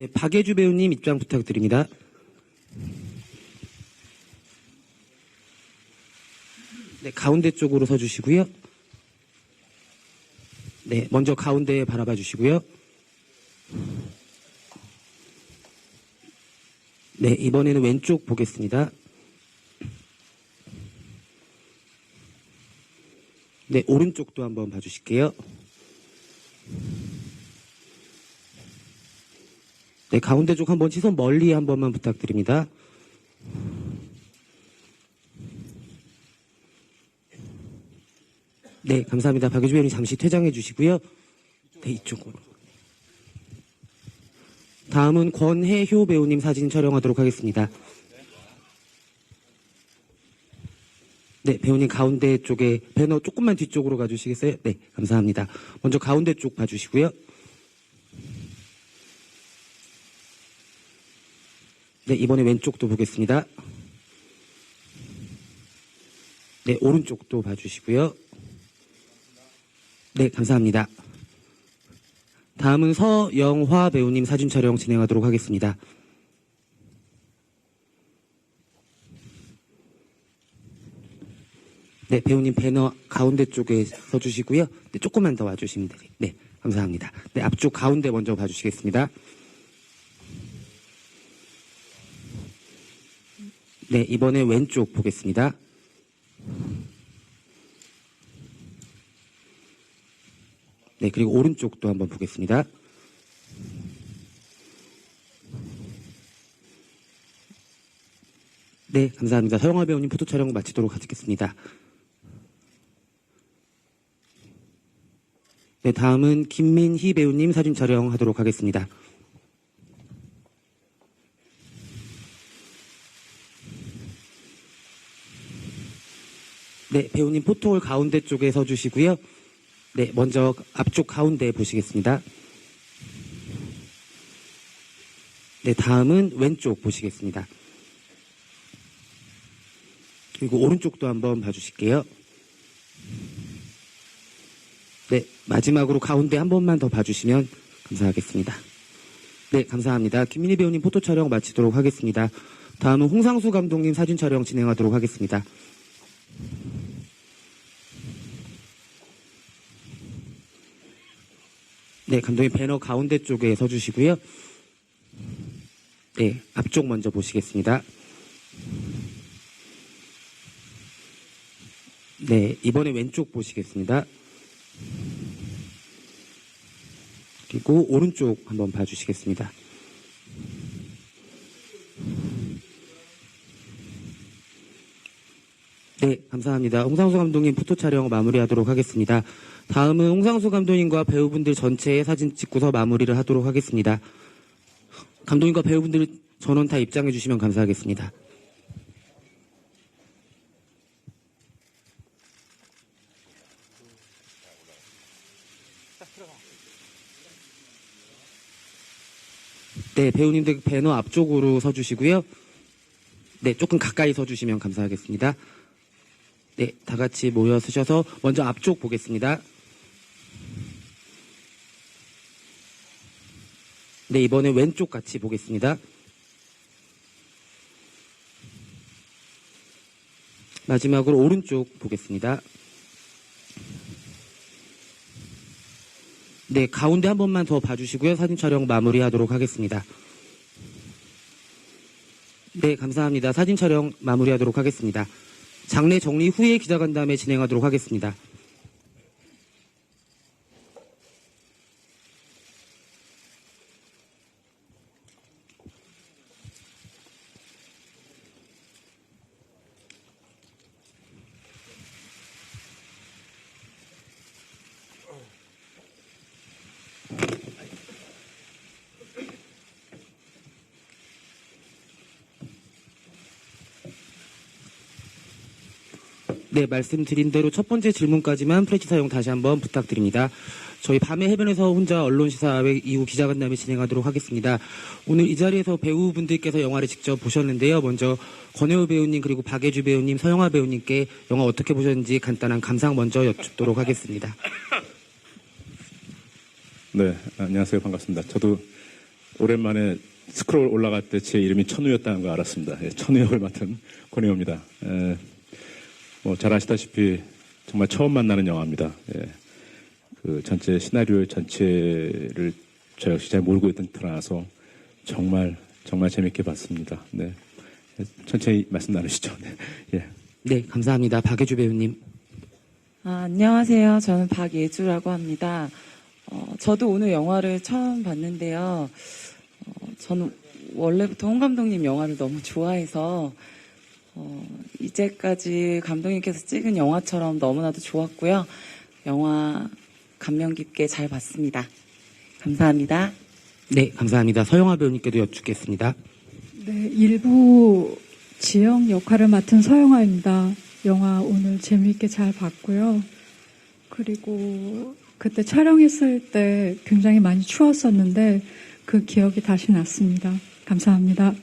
네, 박예주 배우님 입장 부탁드립니다. 네, 가운데 쪽으로 서주시고요. 네, 먼저 가운데 바라봐 주시고요. 네, 이번에는 왼쪽 보겠습니다. 네, 오른쪽도 한번 봐주실게요. 네, 가운데 쪽 한번 시선 멀리 한 번만 부탁드립니다. 네, 감사합니다. 박예주 배우님 잠시 퇴장해 주시고요. 네, 이쪽으로. 다음은 권혜효 배우님 사진 촬영하도록 하겠습니다. 네, 배우님 가운데 쪽에 배너 조금만 뒤쪽으로 가주시겠어요? 네, 감사합니다. 먼저 가운데 쪽 봐주시고요. 네, 이번에 왼쪽도 보겠습니다. 네, 오른쪽도 봐주시고요. 네, 감사합니다. 다음은 서영화 배우님 사진 촬영 진행하도록 하겠습니다. 네, 배우님 배너 가운데 쪽에 서주시고요. 네, 조금만 더 와주시면 돼요. 네, 감사합니다. 네, 앞쪽 가운데 먼저 봐주시겠습니다. 네, 이번에 왼쪽 보겠습니다. 네, 그리고 오른쪽도 한번 보겠습니다. 네, 감사합니다. 서영화 배우님 포토 촬영 마치도록 하겠습니다. 네, 다음은 김민희 배우님 사진 촬영하도록 하겠습니다. 네, 배우님 포토홀 가운데 쪽에 서주시고요. 네, 먼저 앞쪽 가운데 보시겠습니다. 네, 다음은 왼쪽 보시겠습니다. 그리고 오른쪽도 한번 봐주실게요. 네, 마지막으로 가운데 한 번만 더 봐주시면 감사하겠습니다. 네, 감사합니다. 김민희 배우님 포토 촬영 마치도록 하겠습니다. 다음은 홍상수 감독님 사진 촬영 진행하도록 하겠습니다. 네, 감독님 배너 가운데 쪽에 서주시고요. 네, 앞쪽 먼저 보시겠습니다. 네, 이번에 왼쪽 보시겠습니다. 그리고 오른쪽 한번 봐주시겠습니다. 네, 감사합니다. 홍상수 감독님 포토 촬영 마무리하도록 하겠습니다. 다음은 홍상수 감독님과 배우분들 전체의 사진 찍고서 마무리를 하도록 하겠습니다. 감독님과 배우분들 전원 다 입장해 주시면 감사하겠습니다. 네, 배우님들 배너 앞쪽으로 서주시고요. 네, 조금 가까이 서주시면 감사하겠습니다. 네, 다 같이 모여 서셔서 먼저 앞쪽 보겠습니다. 네, 이번에 왼쪽 같이 보겠습니다. 마지막으로 오른쪽 보겠습니다. 네, 가운데 한 번만 더 봐주시고요. 사진 촬영 마무리하도록 하겠습니다. 네, 감사합니다. 사진 촬영 마무리하도록 하겠습니다. 장례 정리 후에 기자간담회 진행하도록 하겠습니다. 네, 말씀드린 대로 첫 번째 질문까지만 프레시 사용 다시 한번 부탁드립니다. 저희 밤에 해변에서 혼자 언론시사회 이후 기자간담회 진행하도록 하겠습니다. 오늘 이 자리에서 배우분들께서 영화를 직접 보셨는데요. 먼저 권혜우 배우님 그리고 박예주 배우님, 서영화 배우님께 영화 어떻게 보셨는지 간단한 감상 먼저 여쭙도록 하겠습니다. 네, 안녕하세요. 반갑습니다. 저도 오랜만에 스크롤 올라갈 때 제 이름이 천우였다는 걸 알았습니다. 예, 천우 역을 맡은 권혜호입니다. 잘 아시다시피 정말 처음 만나는 영화입니다. 예, 그 전체 시나리오 전체를 저 역시 잘 모르고 있던 터라서 정말 재밌게 봤습니다. 네, 천천히 말씀 나누시죠. 네, 예. 네, 감사합니다. 박예주 배우님. 안녕하세요. 저는 박예주라고 합니다. 저도 오늘 영화를 처음 봤는데요. 저는 원래부터 홍 감독님 영화를 너무 좋아해서 이제까지 감독님께서 찍은 영화처럼 너무나도 좋았고요. 영화 감명 깊게 잘 봤습니다. 감사합니다. 네, 감사합니다. 서영아 배우님께도 여쭙겠습니다. 네, 일부 지영 역할을 맡은 서영아입니다. 영화 오늘 재미있게 잘 봤고요. 그리고 그때 촬영했을 때 굉장히 많이 추웠었는데 그 기억이 다시 났습니다. 감사합니다.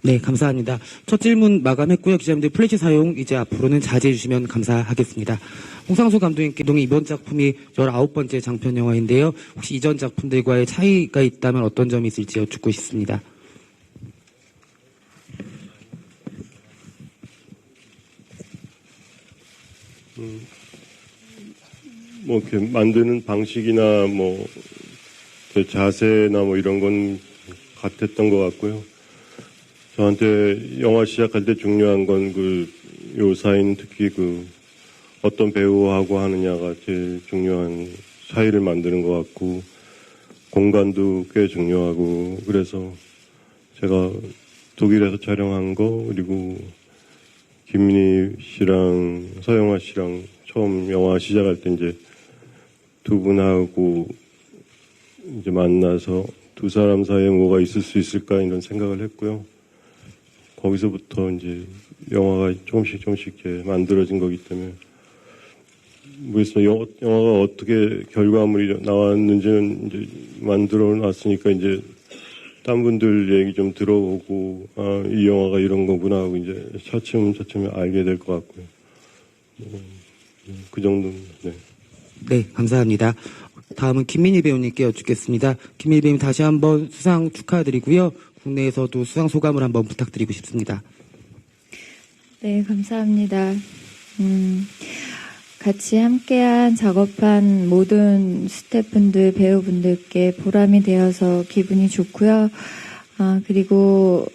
네, 감사합니다. 첫 질문 마감했고요. 기자님들 플래시 사용 이제 앞으로는 자제해 주시면 감사하겠습니다. 홍상수 감독님께 이번 작품이 19번째 장편 영화인데요. 혹시 이전 작품들과의 차이가 있다면 어떤 점이 있을지 여쭙고 싶습니다. 이렇게 만드는 방식이나 제 자세나 이런 건 같았던 것 같고요. 저한테 영화 시작할 때 중요한 건 그 요사인 특히 어떤 배우하고 하느냐가 제일 중요한 사이를 만드는 것 같고 공간도 꽤 중요하고 그래서 제가 독일에서 촬영한 거 그리고 김민희 씨랑 서영아 씨랑 처음 영화 시작할 때 이제 두 분하고 이제 만나서 두 사람 사이에 뭐가 있을 수 있을까 이런 생각을 했고요. 거기서부터 이제 영화가 조금씩 이렇게 만들어진 거기 때문에 모르겠어요. 영화가 어떻게 결과물이 나왔는지는 이제 만들어 놨으니까 이제 딴 분들 얘기 좀 들어보고 이 영화가 이런 거구나 하고 이제 차츰 알게 될 것 같고요. 그 정도는 네. 네, 감사합니다. 다음은 김민희 배우님께 여쭙겠습니다. 김민희 배우님 다시 한번 수상 축하드리고요. 국내에서도 수상 소감을 한번 부탁드리고 싶습니다. 네, 감사합니다. 같이 함께한 작업한 모든 스태프분들, 배우분들께 보람이 되어서 기분이 좋고요. 그리고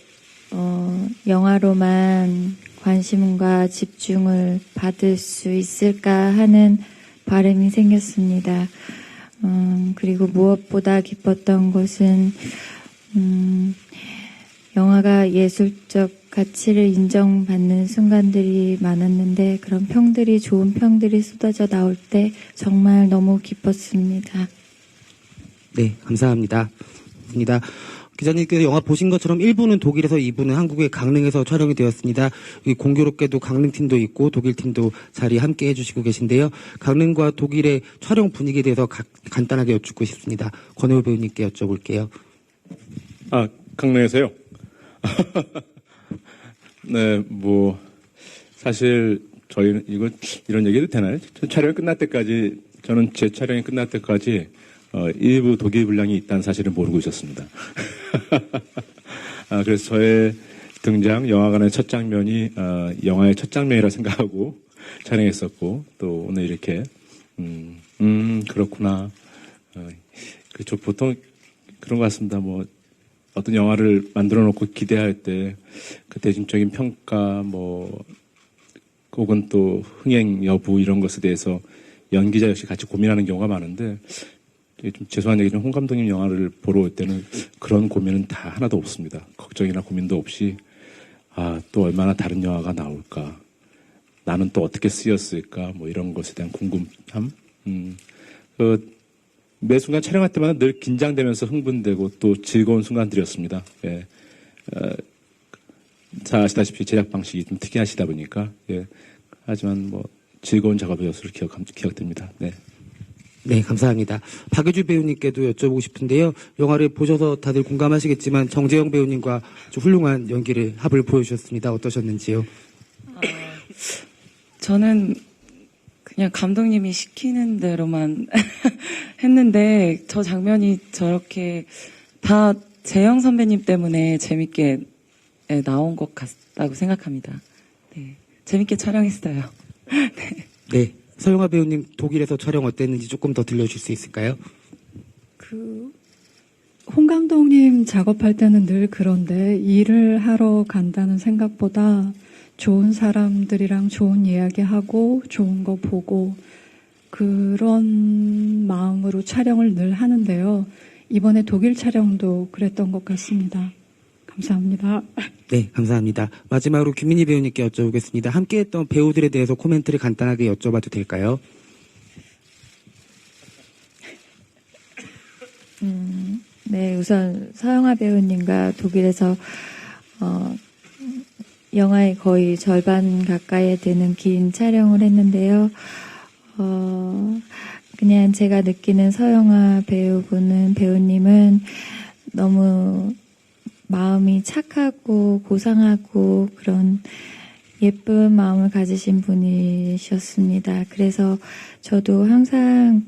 영화로만 관심과 집중을 받을 수 있을까 하는 바람이 생겼습니다. 그리고 무엇보다 기뻤던 것은 영화가 예술적 가치를 인정받는 순간들이 많았는데 그런 평들이 좋은 평들이 쏟아져 나올 때 정말 너무 기뻤습니다. 네, 감사합니다. 기자님께서 영화 보신 것처럼 1부는 독일에서 2부는 한국의 강릉에서 촬영이 되었습니다. 공교롭게도 강릉팀도 있고 독일팀도 자리 함께 해주시고 계신데요. 강릉과 독일의 촬영 분위기에 대해서 간단하게 여쭙고 싶습니다. 권혜호 배우님께 여쭤볼게요. 강릉에서요? 네, 사실 저희는 이런 얘기도 되나요? 촬영이 끝날 때까지, 저는 제 촬영이 끝날 때까지 일부 독일 분량이 있다는 사실을 모르고 있었습니다. 그래서 저의 등장, 영화관의 첫 장면이 영화의 첫 장면이라 생각하고 촬영했었고, 또 오늘 이렇게 그렇구나. 그렇죠. 보통 그런 것 같습니다. 어떤 영화를 만들어 놓고 기대할 때 그 대중적인 평가, 혹은 또 흥행 여부 이런 것에 대해서 연기자 역시 같이 고민하는 경우가 많은데, 좀 죄송한 얘기는 홍 감독님 영화를 보러 올 때는 그런 고민은 다 하나도 없습니다. 걱정이나 고민도 없이 또 얼마나 다른 영화가 나올까, 나는 또 어떻게 쓰였을까, 이런 것에 대한 궁금함. 매 순간 촬영할 때마다 늘 긴장되면서 흥분되고 또 즐거운 순간들이었습니다. 예. 잘 아시다시피 제작 방식이 좀 특이하시다 보니까, 예. 하지만 즐거운 작업이었을 기억됩니다. 네. 네, 감사합니다. 박예주 배우님께도 여쭤보고 싶은데요. 영화를 보셔서 다들 공감하시겠지만 정재영 배우님과 아주 훌륭한 연기를 합을 보여주셨습니다. 어떠셨는지요? 저는 그냥 감독님이 시키는 대로만 했는데 저 장면이 저렇게 다 재영 선배님 때문에 재밌게 나온 것 같다고 생각합니다. 네, 재밌게 촬영했어요. 네. 서영아 배우님 독일에서 촬영 어땠는지 조금 더 들려주실 수 있을까요? 홍 감독님 작업할 때는 늘 그런데 일을 하러 간다는 생각보다 좋은 사람들이랑 좋은 이야기하고 좋은 거 보고 그런 마음으로 촬영을 늘 하는데요. 이번에 독일 촬영도 그랬던 것 같습니다. 감사합니다. 네, 감사합니다. 마지막으로 김민희 배우님께 여쭤보겠습니다. 함께했던 배우들에 대해서 코멘트를 간단하게 여쭤봐도 될까요? 네, 우선 서영아 배우님과 독일에서 영화의 거의 절반 가까이에 되는 긴 촬영을 했는데요. 그냥 제가 느끼는 서영아 배우님은 너무 마음이 착하고 고상하고 그런 예쁜 마음을 가지신 분이셨습니다. 그래서 저도 항상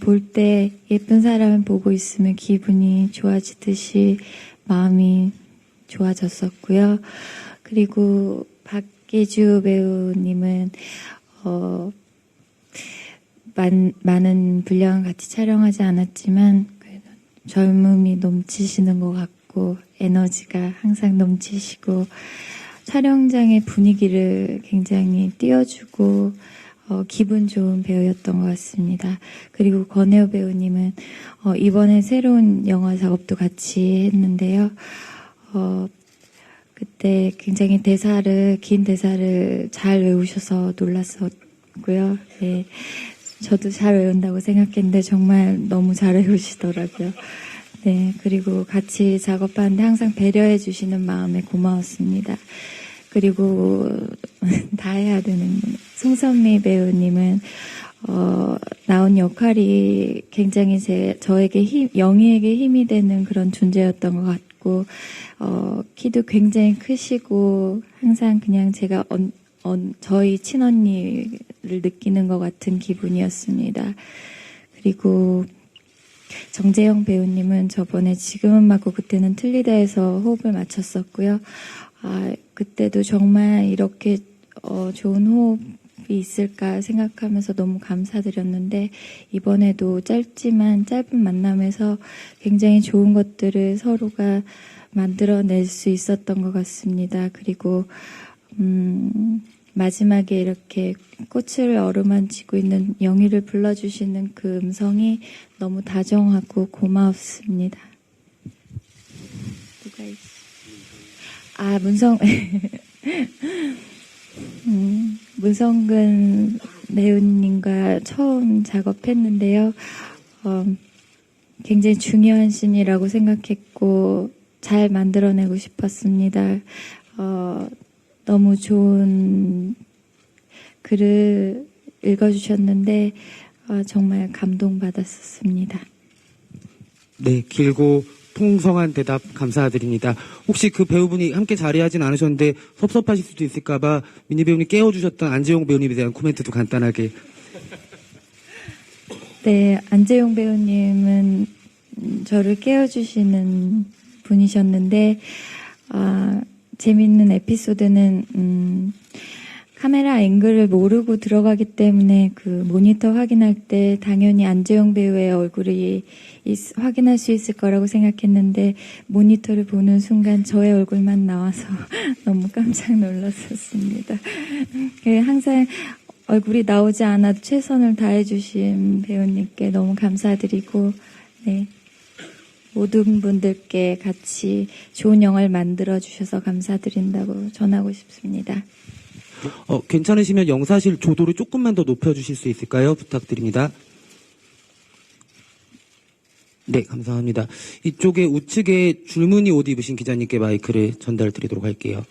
볼 때 예쁜 사람을 보고 있으면 기분이 좋아지듯이 마음이 좋아졌었고요. 그리고 박계주 배우님은 많은 분량을 같이 촬영하지 않았지만 그래도 젊음이 넘치시는 것 같고 에너지가 항상 넘치시고 촬영장의 분위기를 굉장히 띄워주고 기분 좋은 배우였던 것 같습니다. 그리고 권혜호 배우님은 이번에 새로운 영화 작업도 같이 했는데요. 그때 굉장히 긴 대사를 잘 외우셔서 놀랐었고요. 네, 저도 잘 외운다고 생각했는데 정말 너무 잘 외우시더라고요. 네, 그리고 같이 작업하는데 항상 배려해 주시는 마음에 고마웠습니다. 그리고 다 해야 되는 송선미 배우님은 나온 역할이 굉장히 저에게 영희에게 힘이 되는 그런 존재였던 것 같고 키도 굉장히 크시고 항상 그냥 제가 저희 친언니를 느끼는 것 같은 기분이었습니다. 그리고 정재영 배우님은 저번에 지금은 맞고 그때는 틀리다에서 호흡을 맞췄었고요. 그때도 정말 이렇게 좋은 호흡이 있을까 생각하면서 너무 감사드렸는데 이번에도 짧은 만남에서 굉장히 좋은 것들을 서로가 만들어낼 수 있었던 것 같습니다. 그리고 마지막에 이렇게 꽃을 어루만지고 있는 영희를 불러주시는 그 음성이 너무 다정하고 고마웠습니다. 누가 문성근 배우님과 처음 작업했는데요. 굉장히 중요한 씬이라고 생각했고 잘 만들어내고 싶었습니다. 너무 좋은 글을 읽어주셨는데 정말 감동받았었습니다. 네, 길고 풍성한 대답 감사드립니다. 혹시 그 배우분이 함께 자리하진 않으셨는데 섭섭하실 수도 있을까봐 민희 배우님 깨워주셨던 안재용 배우님에 대한 코멘트도 간단하게. 네, 안재용 배우님은 저를 깨워주시는 분이셨는데 재밌는 에피소드는 카메라 앵글을 모르고 들어가기 때문에 그 모니터 확인할 때 당연히 안재용 배우의 얼굴이 확인할 수 있을 거라고 생각했는데 모니터를 보는 순간 저의 얼굴만 나와서 너무 깜짝 놀랐었습니다. 항상 얼굴이 나오지 않아도 최선을 다해주신 배우님께 너무 감사드리고 네. 모든 분들께 같이 좋은 영화를 만들어주셔서 감사드린다고 전하고 싶습니다. 괜찮으시면 영사실 조도를 조금만 더 높여주실 수 있을까요? 부탁드립니다. 네, 감사합니다. 이쪽에 우측에 줄무늬 옷 입으신 기자님께 마이크를 전달드리도록 할게요.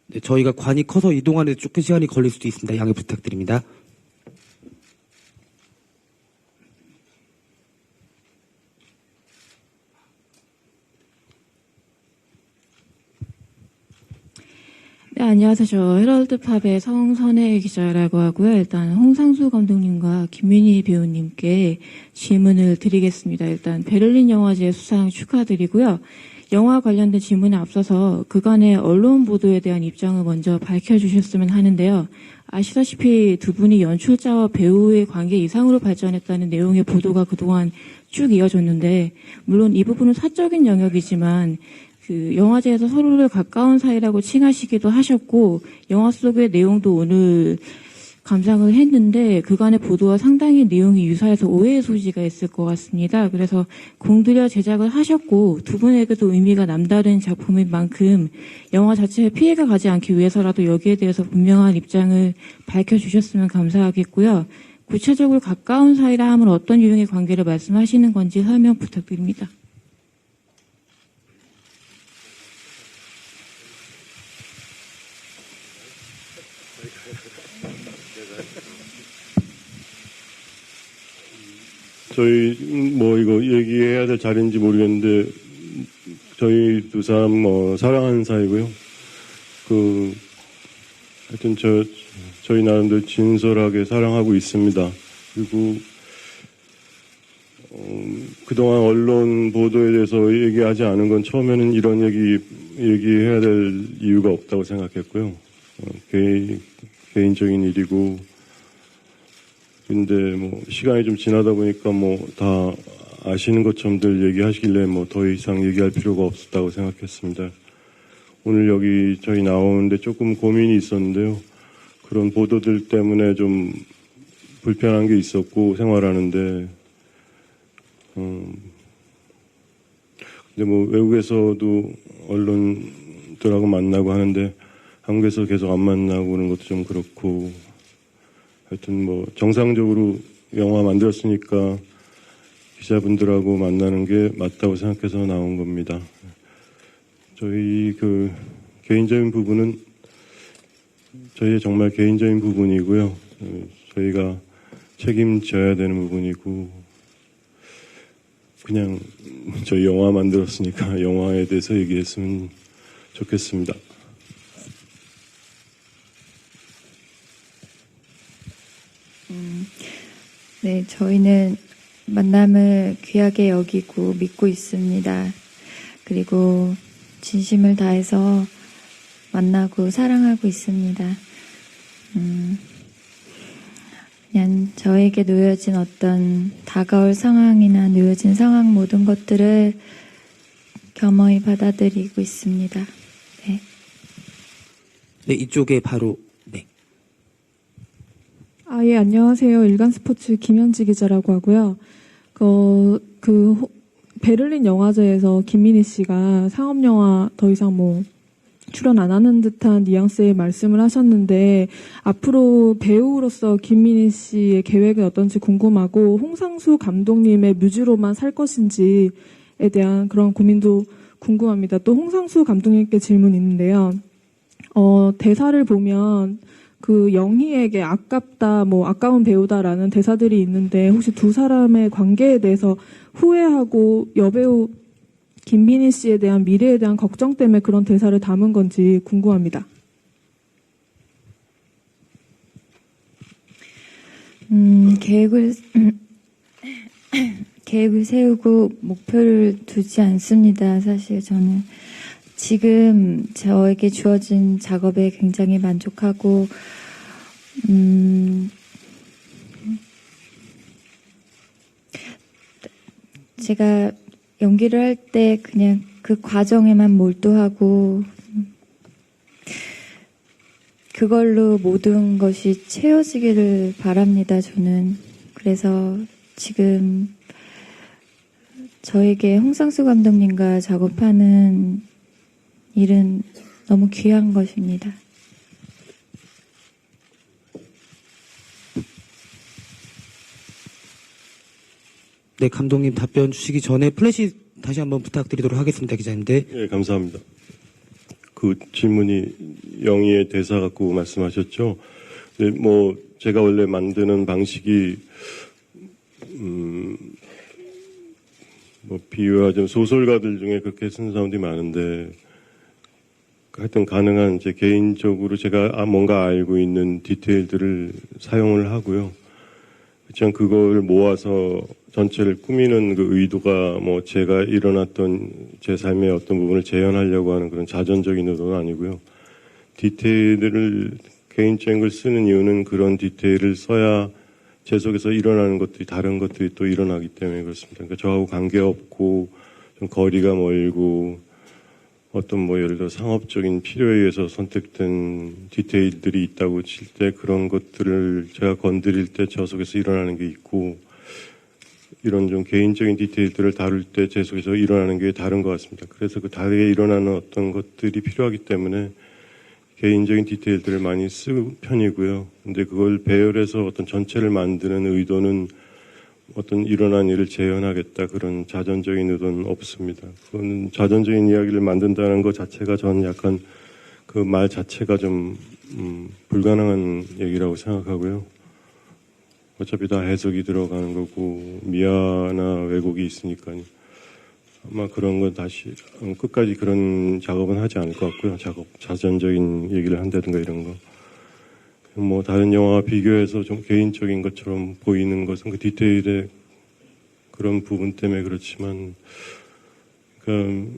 네, 저희가 관이 커서 이동하는데 조금 시간이 걸릴 수도 있습니다. 양해 부탁드립니다. 네, 안녕하세요. 저 헤럴드팝의 성선혜 기자라고 하고요. 일단 홍상수 감독님과 김민희 배우님께 질문을 드리겠습니다. 일단 베를린 영화제 수상 축하드리고요. 영화 관련된 질문에 앞서서 그간의 언론 보도에 대한 입장을 먼저 밝혀주셨으면 하는데요. 아시다시피 두 분이 연출자와 배우의 관계 이상으로 발전했다는 내용의 보도가 그동안 쭉 이어졌는데, 물론 이 부분은 사적인 영역이지만 그 영화제에서 서로를 가까운 사이라고 칭하시기도 하셨고, 영화 속의 내용도 오늘 감상을 했는데 그간의 보도와 상당히 내용이 유사해서 오해의 소지가 있을 것 같습니다. 그래서 공들여 제작을 하셨고 두 분에게도 의미가 남다른 작품인 만큼 영화 자체에 피해가 가지 않기 위해서라도 여기에 대해서 분명한 입장을 밝혀주셨으면 감사하겠고요. 구체적으로 가까운 사이라 하면 어떤 유형의 관계를 말씀하시는 건지 설명 부탁드립니다. 저희 뭐 이거 얘기해야 될 자리인지 모르겠는데 저희 두 사람 뭐 사랑하는 사이고요. 하여튼 저희 나름대로 진솔하게 사랑하고 있습니다. 그리고 그동안 언론 보도에 대해서 얘기하지 않은 건 처음에는 이런 얘기해야 될 이유가 없다고 생각했고요. 개인적인 일이고, 근데 뭐 시간이 좀 지나다 보니까 뭐 다 아시는 것처럼들 얘기하시길래 뭐 더 이상 얘기할 필요가 없었다고 생각했습니다. 오늘 여기 저희 나오는데 조금 고민이 있었는데요. 그런 보도들 때문에 좀 불편한 게 있었고 생활하는데, 근데 뭐 외국에서도 언론들하고 만나고 하는데 한국에서 계속 안 만나고 그런 것도 좀 그렇고, 하여튼 뭐 정상적으로 영화 만들었으니까 기자분들하고 만나는 게 맞다고 생각해서 나온 겁니다. 저희 개인적인 부분은 저희의 정말 개인적인 부분이고요. 저희가 책임져야 되는 부분이고, 그냥 저희 영화 만들었으니까 영화에 대해서 얘기했으면 좋겠습니다. 네, 저희는 만남을 귀하게 여기고 믿고 있습니다. 그리고 진심을 다해서 만나고 사랑하고 있습니다. 그냥 저에게 놓여진 어떤 다가올 상황이나 놓여진 상황 모든 것들을 겸허히 받아들이고 있습니다. 네. 네, 이쪽에 바로 네. 예, 안녕하세요. 일간스포츠 김현지 기자라고 하고요. 베를린 영화제에서 김민희 씨가 상업영화 더 이상 출연 안 하는 듯한 뉘앙스의 말씀을 하셨는데, 앞으로 배우로서 김민희 씨의 계획은 어떤지 궁금하고, 홍상수 감독님의 뮤즈로만 살 것인지에 대한 그런 고민도 궁금합니다. 또 홍상수 감독님께 질문이 있는데요. 대사를 보면 영희에게 아깝다, 아까운 배우다라는 대사들이 있는데, 혹시 두 사람의 관계에 대해서 후회하고 여배우 김민희 씨에 대한 미래에 대한 걱정 때문에 그런 대사를 담은 건지 궁금합니다. 계획을 세우고 목표를 두지 않습니다. 사실 저는 지금 저에게 주어진 작업에 굉장히 만족하고, 제가 연기를 할 때 그냥 그 과정에만 몰두하고 그걸로 모든 것이 채워지기를 바랍니다. 저는 그래서 지금 저에게 홍상수 감독님과 작업하는 일은 너무 귀한 것입니다. 네, 감독님 답변 주시기 전에 플래시 다시 한번 부탁드리도록 하겠습니다, 기자님들. 예, 감사합니다. 그 질문이 영희의 대사 갖고 말씀하셨죠. 네, 제가 원래 만드는 방식이 비유하자면 소설가들 중에 그렇게 쓰는 사람들이 많은데, 하여튼 가능한 제 개인적으로 제가 뭔가 알고 있는 디테일들을 사용을 하고요. 그렇지만 그걸 모아서 전체를 꾸미는 그 의도가 뭐 제가 일어났던 제 삶의 어떤 부분을 재현하려고 하는 그런 자전적인 의도는 아니고요. 디테일을 개인적인 걸 쓰는 이유는 그런 디테일을 써야 제 속에서 일어나는 것들이 다른 것들이 또 일어나기 때문에 그렇습니다. 그러니까 저하고 관계없고 좀 거리가 멀고 어떤 뭐 예를 들어 상업적인 필요에 의해서 선택된 디테일들이 있다고 칠 때 그런 것들을 제가 건드릴 때 저 속에서 일어나는 게 있고 이런 좀 개인적인 디테일들을 다룰 때 제 속에서 일어나는 게 다른 것 같습니다. 그래서 그 다르게 일어나는 어떤 것들이 필요하기 때문에 개인적인 디테일들을 많이 쓰는 편이고요. 근데 그걸 배열해서 어떤 전체를 만드는 의도는 어떤 일어난 일을 재현하겠다 그런 자전적인 의도는 없습니다. 그거는 자전적인 이야기를 만든다는 것 자체가 저는 약간 그 말 자체가 좀 불가능한 얘기라고 생각하고요. 어차피 다 해석이 들어가는 거고 미화나 왜곡이 있으니까요. 아마 그런 건 다시 끝까지 그런 작업은 하지 않을 것 같고요. 자전적인 얘기를 한다든가 이런 거. 뭐 다른 영화와 비교해서 좀 개인적인 것처럼 보이는 것은 그 디테일의 그런 부분 때문에 그렇지만 그러니까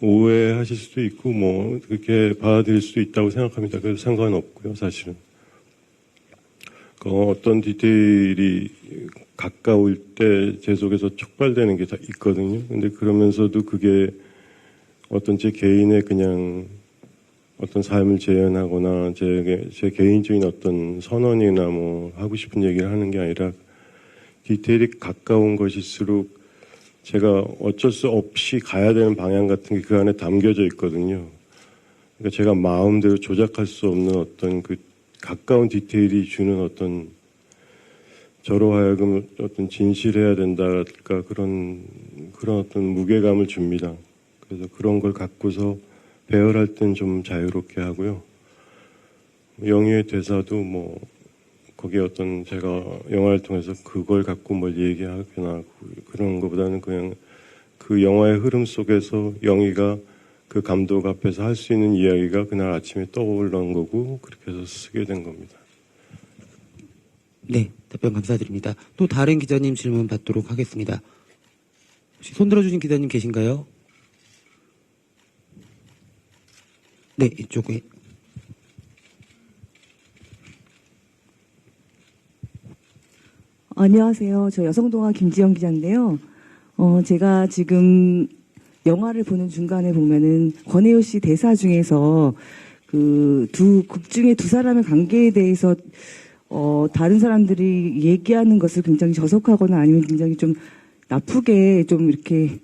오해하실 수도 있고 뭐 그렇게 받아들일 수도 있다고 생각합니다. 그래서 상관없고요, 사실은. 어떤 디테일이 가까울 때 제 속에서 촉발되는 게 다 있거든요. 근데 그러면서도 그게 어떤 제 개인의 그냥 어떤 삶을 재현하거나 제 개인적인 어떤 선언이나 뭐 하고 싶은 얘기를 하는 게 아니라 디테일이 가까운 것일수록 제가 어쩔 수 없이 가야 되는 방향 같은 게 그 안에 담겨져 있거든요. 그러니까 제가 마음대로 조작할 수 없는 어떤 그 가까운 디테일이 주는 어떤 저로 하여금 어떤 진실해야 된다랄까 그런 어떤 무게감을 줍니다. 그래서 그런 걸 갖고서 배열할 땐 좀 자유롭게 하고요. 영희의 대사도 뭐 거기에 어떤 제가 영화를 통해서 그걸 갖고 뭘 얘기하거나 그런 것보다는 그냥 그 영화의 흐름 속에서 영희가 그 감독 앞에서 할 수 있는 이야기가 그날 아침에 떠올른 거고 그렇게 해서 쓰게 된 겁니다. 네, 답변 감사드립니다. 또 다른 기자님 질문 받도록 하겠습니다. 혹시 손 들어주신 기자님 계신가요? 네, 이쪽에. 안녕하세요. 저 여성동화 김지영 기자인데요. 제가 지금 영화를 보는 중간에 보면은 권혜요 씨 대사 중에서 그 두 극 중에 두 사람의 관계에 대해서 다른 사람들이 얘기하는 것을 굉장히 저속하거나 아니면 굉장히 좀 나쁘게 좀 이렇게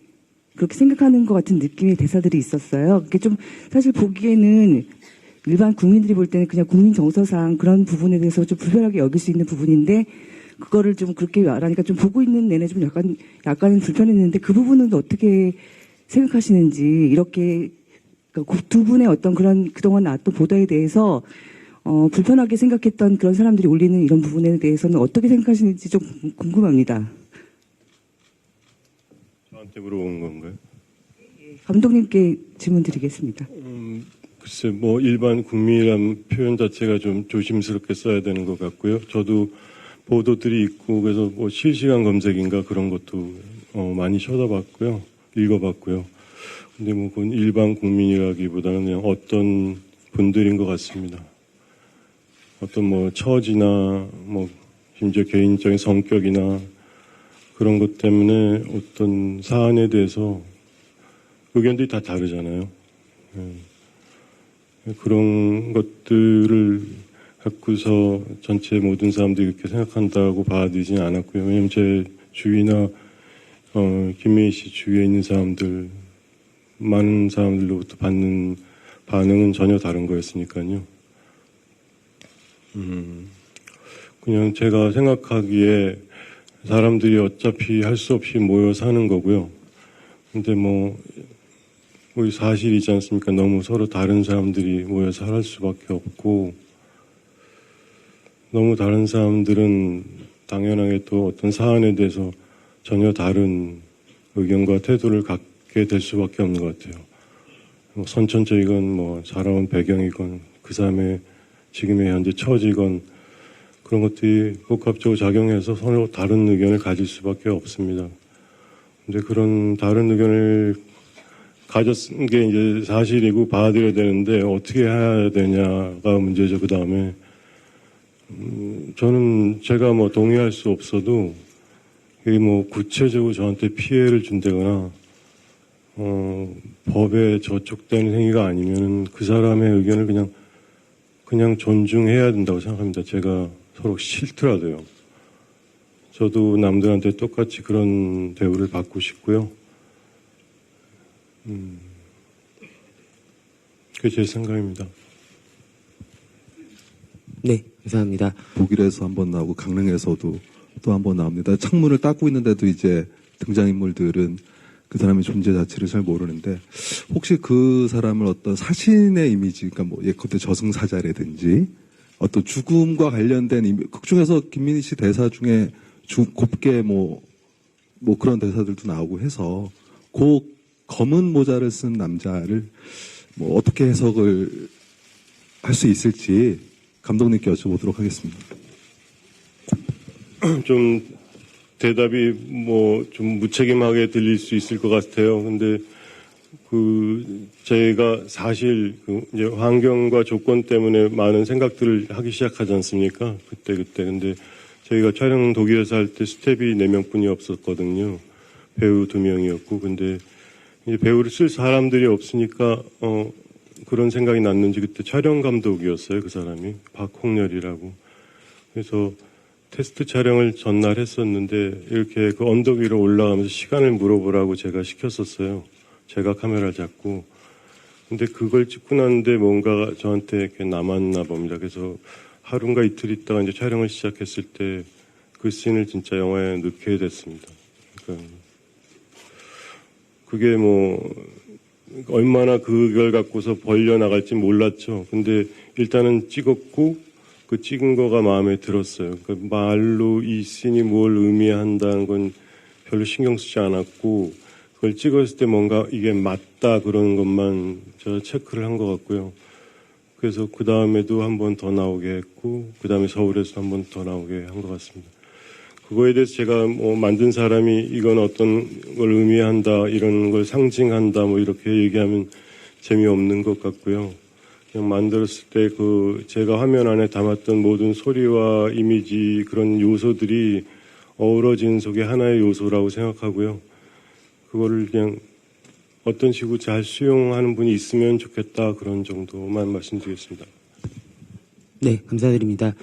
그렇게 생각하는 것 같은 느낌의 대사들이 있었어요. 그게 좀 사실 보기에는 일반 국민들이 볼 때는 그냥 국민 정서상 그런 부분에 대해서 좀 불편하게 여길 수 있는 부분인데 그거를 좀 그렇게 말하니까 좀 보고 있는 내내 좀 약간은 불편했는데 그 부분은 어떻게 생각하시는지 이렇게 두 분의 어떤 그런 그동안 나왔던 보도에 대해서 불편하게 생각했던 그런 사람들이 올리는 이런 부분에 대해서는 어떻게 생각하시는지 좀 궁금합니다. 저한테 물어보는 건가요? 감독님께 질문 드리겠습니다. 글쎄 뭐 일반 국민이라는 표현 자체가 좀 조심스럽게 써야 되는 것 같고요. 저도 보도들이 있고 그래서 뭐 실시간 검색인가 그런 것도 많이 쳐다봤고요. 읽어봤고요. 근데 뭐 그건 일반 국민이라기보다는 그냥 어떤 분들인 것 같습니다. 어떤 뭐 처지나 뭐 심지어 개인적인 성격이나 그런 것 때문에 어떤 사안에 대해서 의견들이 다 다르잖아요. 그런 것들을 갖고서 전체 모든 사람들이 그렇게 생각한다고 받아들이지는 않았고요. 왜냐하면 제 주위나 김민희 씨 주위에 있는 사람들, 많은 사람들로부터 받는 반응은 전혀 다른 거였으니까요. 그냥 제가 생각하기에 사람들이 어차피 할 수 없이 모여 사는 거고요. 근데 뭐 우리 사실이지 않습니까? 너무 서로 다른 사람들이 모여서 할 수밖에 없고 너무 다른 사람들은 당연하게 또 어떤 사안에 대해서 전혀 다른 의견과 태도를 갖게 될 수밖에 없는 것 같아요. 뭐 선천적이건 뭐 자라온 배경이건 그 사람의 지금의 현재 처지건 그런 것들이 복합적으로 작용해서 서로 다른 의견을 가질 수밖에 없습니다. 근데 그런 다른 의견을 가졌은 게 이제 사실이고 받아들여야 되는데 어떻게 해야 되냐가 문제죠. 그 다음에 저는 제가 뭐 동의할 수 없어도 이게 뭐 구체적으로 저한테 피해를 준다거나 법에 저촉되는 행위가 아니면은 그 사람의 의견을 그냥 존중해야 된다고 생각합니다. 제가 서로 싫더라도요. 저도 남들한테 똑같이 그런 대우를 받고 싶고요. 그게 제 생각입니다. 네, 감사합니다. 독일에서 한번 나오고 강릉에서도 또 한번 나옵니다. 창문을 닦고 있는데도 이제 등장인물들은 그 사람의 존재 자체를 잘 모르는데 혹시 그 사람을 어떤 사신의 이미지, 그러니까 뭐 예컨대 저승사자라든지 어떤 죽음과 관련된 극 중에서 김민희 씨 대사 중에 곱게 뭐 그런 대사들도 나오고 해서 그 검은 모자를 쓴 남자를 뭐 어떻게 해석을 할 수 있을지 감독님께 여쭤보도록 하겠습니다. 좀 대답이 뭐 좀 무책임하게 들릴 수 있을 것 같아요. 근데 제가 사실 이제 환경과 조건 때문에 많은 생각들을 하기 시작하지 않습니까? 그때. 근데 저희가 촬영 독일에서 할 때 스텝이 4명뿐이 없었거든요. 배우 2명이었고, 근데 이제 배우를 쓸 사람들이 없으니까 그런 생각이 났는지 그때 촬영 감독이었어요. 그 사람이 박홍렬이라고. 그래서 테스트 촬영을 전날 했었는데 이렇게 그 언덕 위로 올라가면서 시간을 물어보라고 제가 시켰었어요. 제가 카메라를 잡고. 근데 그걸 찍고 났는데 뭔가 저한테 이렇게 남았나 봅니다. 그래서 하루인가 이틀 있다가 이제 촬영을 시작했을 때 그 씬을 진짜 영화에 넣게 됐습니다. 그러니까 그게 뭐 얼마나 그걸 갖고서 벌려나갈지 몰랐죠. 근데 일단은 찍었고 그 찍은 거가 마음에 들었어요. 그러니까 말로 이 씬이 뭘 의미한다는 건 별로 신경 쓰지 않았고 그걸 찍었을 때 뭔가 이게 맞다 그런 것만 제가 체크를 한 것 같고요. 그래서 그 다음에도 한 번 더 나오게 했고 그 다음에 서울에서 한 번 더 나오게 한 것 같습니다. 그거에 대해서 제가 뭐 만든 사람이 이건 어떤 걸 의미한다 이런 걸 상징한다 뭐 이렇게 얘기하면 재미없는 것 같고요. 그냥 만들었을 때 제가 화면 안에 담았던 모든 소리와 이미지 그런 요소들이 어우러진 속의 하나의 요소라고 생각하고요. 그거를 그냥 어떤 식으로 잘 수용하는 분이 있으면 좋겠다 그런 정도만 말씀드리겠습니다. 네, 감사드립니다.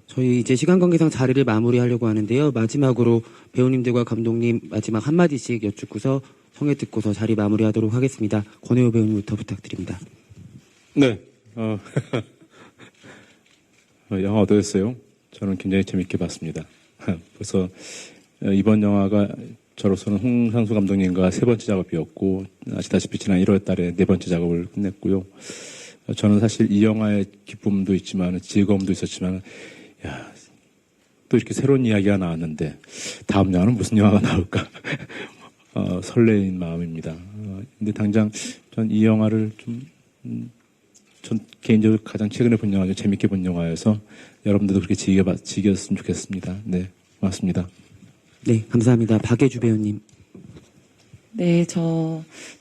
저희 이제 시간 관계상 자리를 마무리하려고 하는데요. 마지막으로 배우님들과 감독님 마지막 한마디씩 여쭙고서 성에 듣고서 자리 마무리하도록 하겠습니다. 권혜호 배우님부터 부탁드립니다. 네. 영화 어떠셨어요? 저는 굉장히 재밌게 봤습니다. 그래서 이번 영화가 저로서는 홍상수 감독님과 3번째 작업이었고 아시다시피 지난 1월 달에 4번째 작업을 끝냈고요. 저는 사실 이 영화의 기쁨도 있지만 즐거움도 있었지만 또 이렇게 새로운 이야기가 나왔는데 다음 영화는 무슨 영화가 나올까 설레인 마음입니다. 근데 당장 전 이 영화를 전 개인적으로 가장 최근에 본 영화 중 재밌게 본 영화여서 여러분들도 그렇게 즐겼으면 좋겠습니다. 네, 고맙습니다. 네, 감사합니다. 박예주 배우님. 네,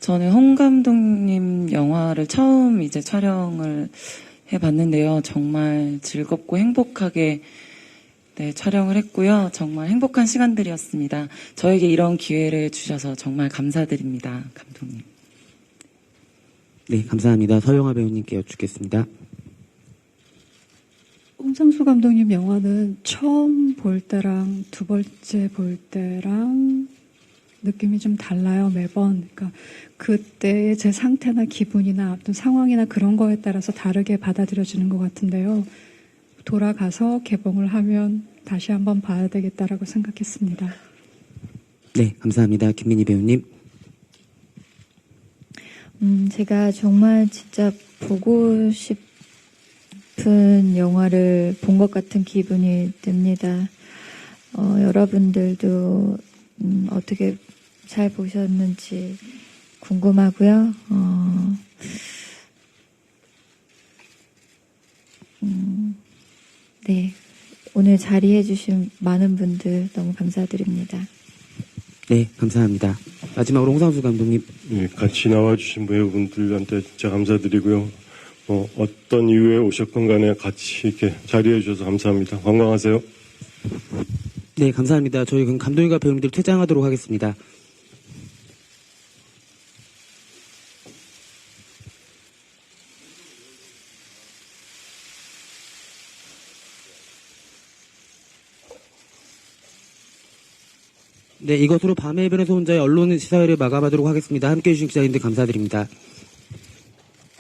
저는 홍 감독님 영화를 처음 이제 촬영을 해봤는데요. 정말 즐겁고 행복하게 촬영을 했고요. 정말 행복한 시간들이었습니다. 저에게 이런 기회를 주셔서 정말 감사드립니다. 감독님. 네, 감사합니다. 서영아 배우님께 여쭙겠습니다. 홍상수 감독님 영화는 처음 볼 때랑 두 번째 볼 때랑 느낌이 좀 달라요, 매번. 그러니까 그때의 제 상태나 기분이나 어떤 상황이나 그런 거에 따라서 다르게 받아들여지는 것 같은데요. 돌아가서 개봉을 하면 다시 한번 봐야 되겠다라고 생각했습니다. 네, 감사합니다. 김민희 배우님. 제가 정말 진짜 보고 싶은 영화를 본 것 같은 기분이 듭니다. 여러분들도 어떻게 잘 보셨는지 궁금하고요. 오늘 자리해주신 많은 분들 너무 감사드립니다. 네, 감사합니다. 마지막으로 홍상수 감독님. 예, 같이 나와주신 배우분들한테 진짜 감사드리고요. 어떤 이유에 오셨건 간에 같이 이렇게 자리해 주셔서 감사합니다. 건강하세요. 네, 감사합니다. 저희 그럼 감독님과 배우님들 퇴장하도록 하겠습니다. 네, 이것으로 밤의 해변에서 혼자의 언론 시사회를 마감하도록 하겠습니다. 함께해 주신 기자님들 감사드립니다.